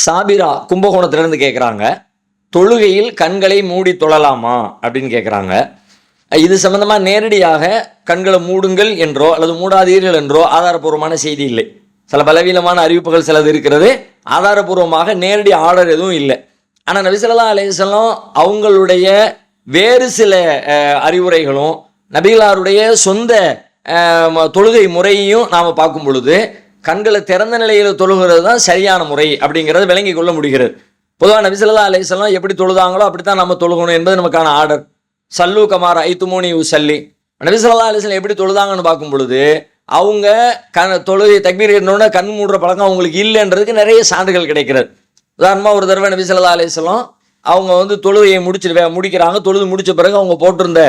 சாபிரா கும்பகோணத்திலிருந்து கேட்குறாங்க, தொழுகையில் கண்களை மூடி தொழலாமா அப்படின்னு கேட்குறாங்க. இது சம்பந்தமாக நேரடியாக கண்களை மூடுங்கள் என்றோ அல்லது மூடாதீர்கள் என்றோ ஆதாரபூர்வமான செய்தி இல்லை. சில பலவீனமான அறிவிப்புகள் சிலது இருக்கிறது, ஆதாரபூர்வமாக நேரடி ஆர்டர் எதுவும் இல்லை. ஆனால் நபி ஸல்லல்லாஹு அலைஹி வஸல்லம் அவங்களுடைய வேறு சில அறிவுரைகளும் நபிகளாருடைய சொந்த தொழுகை முறையையும் நாம் பார்க்கும் பொழுது கண்களை திறந்த நிலையில் தொழுகிறது தான் சரியான முறை அப்படிங்கிறத விளங்கி கொள்ள முடிகிறது. பொதுவாக நபி ஸல்லல்லாஹு அலைஹி வஸல்லம் எப்படி தொழுதாங்களோ அப்படித்தான் நம்ம தொழுகணும் என்பது நமக்கான ஆர்டர். சல்லு கமார் ஐத்துமூனி உசல்லி. நபி ஸல்லல்லாஹு அலைஹி வஸல்லம் எப்படி தொழுதாங்கன்னு பார்க்கும் பொழுது அவங்க தொழுகை தக்பீர் கட்டினோட கண் மூடுற பழக்கம் அவங்களுக்கு இல்லைன்றதுக்கு நிறைய சான்றுகள் கிடைக்கிறது. உதாரணமாக ஒரு தடவை நபி ஸல்லல்லாஹு அலைஹி வஸல்லம் அவங்க தொழுகையை முடிக்கிறாங்க. தொழுது முடிச்ச பிறகு அவங்க போட்டிருந்த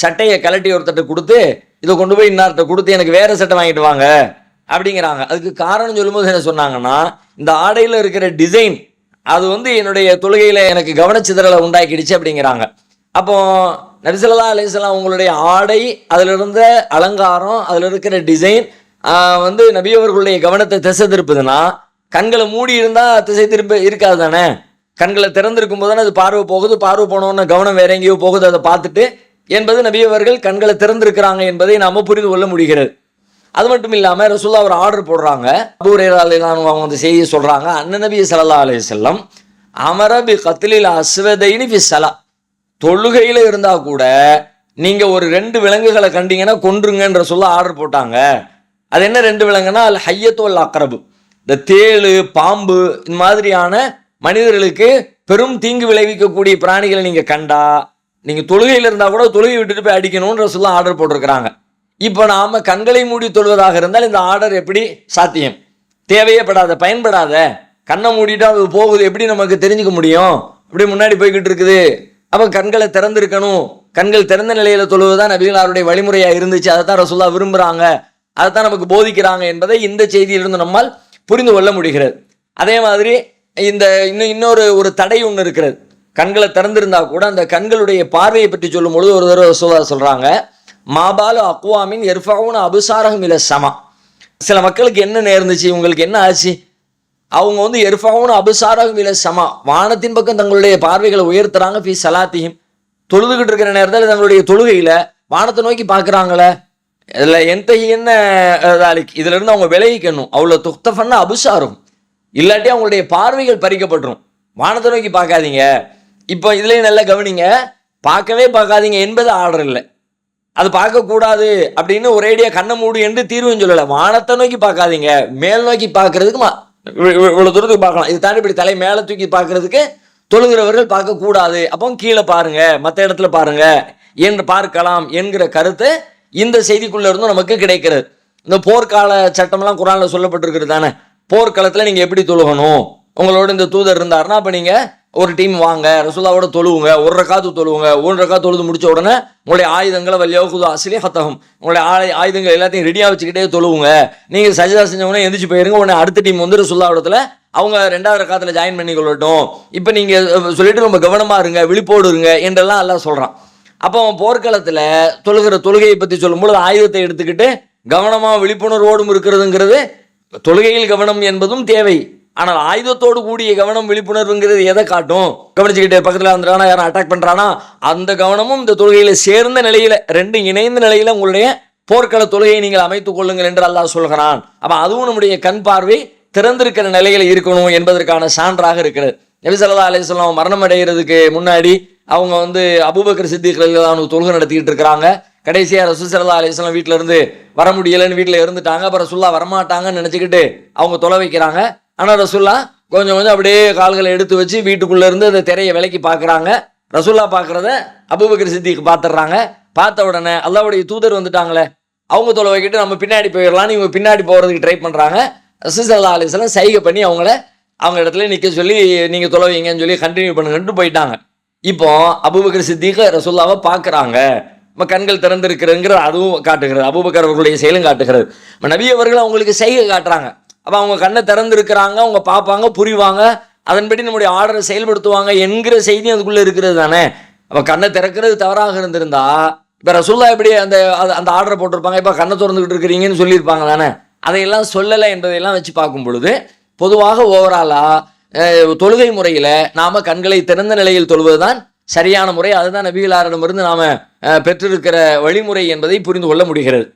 சட்டையை கலட்டி ஒருத்தட்ட கொடுத்து, இதை கொண்டு போய் இன்னார்கிட்ட கொடுத்து எனக்கு வேற சட்டை வாங்கிட்டு வாங்க அப்படிங்கிறாங்க. அதுக்கு காரணம் சொல்லும்போது என்ன சொன்னாங்கன்னா, இந்த ஆடையில் இருக்கிற டிசைன் அது என்னுடைய தொழுகையில் எனக்கு கவனச்சிதறலை உண்டாக்கிடுச்சு அப்படிங்கிறாங்க. அப்போ நபி ஸல்லல்லாஹு அலைஹி வஸல்லம் அவங்களுடைய ஆடை, அதில் இருந்த அலங்காரம், அதில் இருக்கிற டிசைன் நபி அவர்களுடைய கவனத்தை திசை திருப்புதுன்னா, கண்களை மூடி இருந்தால் திசை திருப்ப இருக்காது தானே. கண்களை திறந்திருக்கும் போது தானே அது பார்வை போகுது, பார்வை போனோன்னு கவனம் வேற எங்கேயோ போகுது, அதை பார்த்துட்டு என்பது நபி அவர்கள் கண்களை திறந்திருக்கிறாங்க என்பதை நாம் புரிந்து கொள்ள முடிகிறது. அது மட்டும் இல்லாமல் ரசூலுல்லாஹ் ஒரு ஆர்டர் போடுறாங்க. அபூ ஹுரைரா ரலியல்லாஹு அன்ஹு அவங்க செய்தியை சொல்கிறாங்க, அன்ன நபி ஸல்லல்லாஹு அலைஹி வஸல்லம் அமர பி கத்லில் அஸ்வதைனி ஃபி ஸலா. தொழுகையில் இருந்தால் கூட நீங்கள் ஒரு 2 விலங்குகளை கண்டீங்கன்னா கொன்றுங்கன்ற ரசூலுல்லாஹ் ஆர்டர் போட்டாங்க. அது என்ன 2 விலங்குனா, அல் ஹய்யத்து வல் அக்ரபு. இந்த தேளு, பாம்பு, இந்த மாதிரியான மனிதர்களுக்கு பெரும் தீங்கு விளைவிக்கக்கூடிய பிராணிகளை நீங்கள் கண்டா நீங்கள் தொழுகையில் இருந்தால் கூட தொழுகை விட்டுட்டு போய் அடிக்கணும்னு ரசூலுல்லாஹ் ஆர்டர் போட்டிருக்கிறாங்க. இப்போ நாம் கண்களை மூடி தொழுவதாக இருந்தால் இந்த ஆர்டர் எப்படி சாத்தியம்? தேவையே படாத, பயன்படாத. கண்ணை மூடிட்டு அது போகுது, எப்படி நமக்கு தெரிஞ்சுக்க முடியும்? அப்படி முன்னாடி போய்கிட்டு இருக்குது. அப்போ கண்களை திறந்திருக்கணும். கண்கள் திறந்த நிலையில் தொழுவதுதான் நபிகளாருடைய வழிமுறையாக இருந்துச்சு. அதை தான் ரசூலுல்லாஹ் விரும்புகிறாங்க, அதை தான் நமக்கு போதிக்கிறாங்க என்பதை இந்த செய்தியிலிருந்து நம்மால் புரிந்து கொள்ள முடிகிறது. அதே மாதிரி இன்னொரு தடை ஒன்று இருக்கிறது. கண்களை திறந்திருந்தா கூட அந்த கண்களுடைய பார்வையை பற்றி சொல்லும் பொழுது ஒரு தடவை ரசூலுல்லாஹ் சொல்கிறாங்க, மாபாலு அக்வாமின் எர்ஃபவுன அபுசாரஹும் இல ஸமா. சில மக்களுக்கு என்ன நேர்ந்துச்சு, உங்களுக்கு என்ன ஆச்சு? அவங்க எர்ஃபவுன அபுசாரஹும் இல ஸமா, வானத்தின் பக்கம் தங்களுடைய பார்வைகளை உயர்த்துறாங்க. ஃபி ஸலாத்திஹிம், தொழுதுகிட்டு இருக்கிற நேரத்தில் தங்களுடைய தொழுகையில் வானத்தை நோக்கி பார்க்குறாங்களே. இதில் என்ன இதுல இருந்து அவங்க விலகிக்கணும். அவ்வளோ துக்தஃபன்னா அபுசாரும், இல்லாட்டி அவங்களுடைய பார்வைகள் பறிக்கப்பட்டுரும். வானத்தை நோக்கி பார்க்காதீங்க. இப்போ இதுலேயும் நல்லா கவனிங்க, பார்க்கவே பார்க்காதீங்க என்பது ஆர்டர் இல்லை. அது பார்க்கக்கூடாது அப்படின்னு ஒரேடியாக கண்ணை மூடு என்று தீர்வும் சொல்லலை. வானத்தை நோக்கி பார்க்காதீங்க, மேல் நோக்கி பார்க்கறதுக்கு இவ்வளோ தூரத்துக்கு பார்க்கலாம். இது தாண்டி இப்படி தலை மேலே தூக்கி பார்க்கறதுக்கு தொழுகிறவர்கள் பார்க்கக்கூடாது. அப்போ கீழே பாருங்க, மற்ற இடத்துல பாருங்க என்று பார்க்கலாம் என்கிற கருத்து இந்த செய்திக்குள்ள இருந்தும் நமக்கு கிடைக்கிறது. இந்த போர்க்கால சட்டம்லாம் குர்ஆன்ல சொல்லப்பட்டிருக்கிறது தானே. போர்க்களத்தில் நீங்கள் எப்படி தொழுகணும், உங்களோட இந்த தூதர் இருந்தாருன்னா அப்போ நீங்கள் ஒரு டீம் வாங்க, ரசூலுல்லாவோட தொழுவுங்க, 1 ரக்காத்து தொழுவுங்க. 1 ரக்காத்து தொழுது முடிச்ச உடனே உங்களுடைய ஆயுதங்களை வல்யகுது அஸ்லிஹத்தஹும், உங்களுடைய ஆயுதங்கள் எல்லாத்தையும் ரெடியாக வச்சுக்கிட்டே தொழுவுங்க. நீங்கள் சஜதா செஞ்சவொடனே எந்திரிச்சு போயிருங்க. உடனே அடுத்த டீம் ரசூலுல்லாஹ்விடத்துல அவங்க 2வது ரக்காத்தில் ஜாயின் பண்ணி கொள்ளட்டும். இப்போ நீங்கள் சொல்லிட்டு ரொம்ப கவனமாக இருங்க, விழிப்போடு இருங்க என்றெல்லாம் அல்லாஹ் சொல்கிறான். அப்போ போர்க்களத்தில் தொழுகிற தொழுகையை பற்றி சொல்லும்போது ஆயுதத்தை எடுத்துக்கிட்டு கவனமாக விழிப்புணர்வோடும் இருக்கிறதுங்கிறது, தொழுகையில் கவனம் என்பதும் தேவை. ஆனால் ஆயுதத்தோடு கூடிய கவனம், விழிப்புணர்வுங்கிறது எதை காட்டும்? கவனிச்சுக்கிட்டே பக்கத்தில் வந்துட்டானா, யாரும் அட்டாக் பண்ணுறானா, அந்த கவனமும் இந்த தொழுகையில் சேர்ந்த நிலையில், 2 இணைந்த நிலையில் உங்களுடைய போர்க்கள தொழுகையை நீங்கள் அமைத்துக் கொள்ளுங்கள் என்று அல்லாஹ் சொல்கிறான். அப்போ அதுவும் நம்முடைய கண் பார்வை திறந்திருக்கிற நிலையில் இருக்கணும் என்பதற்கான சான்றாக இருக்கிறது. நபி ஸல்லல்லாஹு அலைஹி வஸல்லம் மரணம் அடைகிறதுக்கு முன்னாடி அவங்க அபூபக்கர் சித்திக் ரலியல்லாஹு அன்ஹு தொழுகை நடத்திக்கிட்டு இருக்கிறாங்க. கடைசியாக ரசூல் ஸல்லல்லாஹு அலைஹி வஸல்லம் வீட்டில் இருந்து வர முடியலைன்னு வீட்டில் இருந்துட்டாங்க. அப்புறம் ரசூலுல்லாஹ் வரமாட்டாங்கன்னு நினச்சிக்கிட்டு அவங்க தொலை வைக்கிறாங்க. ஆனால் ரசூலுல்லாஹ் கொஞ்சம் அப்படியே கால்களை எடுத்து வச்சு வீட்டுக்குள்ளே இருந்து அந்த திரையை விலக்கி பார்க்குறாங்க. ரசூலுல்லாஹ் பார்க்குறத அபூபக்கர் சித்திக் பார்த்துடுறாங்க. பார்த்த உடனே அல்லாஹ்வுடைய தூதர் வந்துட்டாங்களே, அவங்க தொலை வைக்கிட்டு நம்ம பின்னாடி போயிடலான்னு இவங்க பின்னாடி போகிறதுக்கு ட்ரை பண்ணுறாங்க. ரசூல் ஸல்லல்லாஹு அலைஹி வஸல்லம் சைகை பண்ணி அவங்க இடத்துல நிற்க சொல்லி நீங்கள் தொலை வைங்கன்னு சொல்லி கண்டினியூ பண்ணுங்கன்ட்டு போயிட்டாங்க. இப்போ அபூபக்கர் சித்திக் ரசூலுல்லாஹ்வை பார்க்குறாங்க. நம்ம கண்கள் திறந்திருக்கிறதுங்கிற அதுவும் காட்டுகிறது, அபூபக்கர் அவர்களுடைய செயலும் காட்டுகிறது. நபி அவர்கள் அவங்களுக்கு சைகை காட்டுறாங்க. அப்போ அவங்க கண்ணை திறந்திருக்கிறாங்க, அவங்க பார்ப்பாங்க, புரிவாங்க, அதன்படி நம்முடைய ஆர்டரை செயல்படுத்துவாங்க என்கிற செய்தி அதுக்குள்ளே இருக்கிறது தானே. அப்போ கண்ணை திறக்கிறது தவறாக இருந்திருந்தா இப்போ ரசூலுல்லாஹ் எப்படி அந்த ஆர்டரை போட்டிருப்பாங்க, இப்போ கண்ணை திறந்துக்கிட்டு இருக்கிறீங்கன்னு சொல்லியிருப்பாங்க தானே. அதையெல்லாம் சொல்லலை என்பதையெல்லாம் வச்சு பார்க்கும் பொழுது பொதுவாக ஓவராலாக தொழுகை முறையில் நாம் கண்களை திறந்த நிலையில் தொழுவதுதான் சரியான முறை. அதுதான் நபிகளாரிடமிருந்து நாம் பெற்றிருக்கிற வழிமுறை என்பதை புரிந்து கொள்ள முடிகிறது.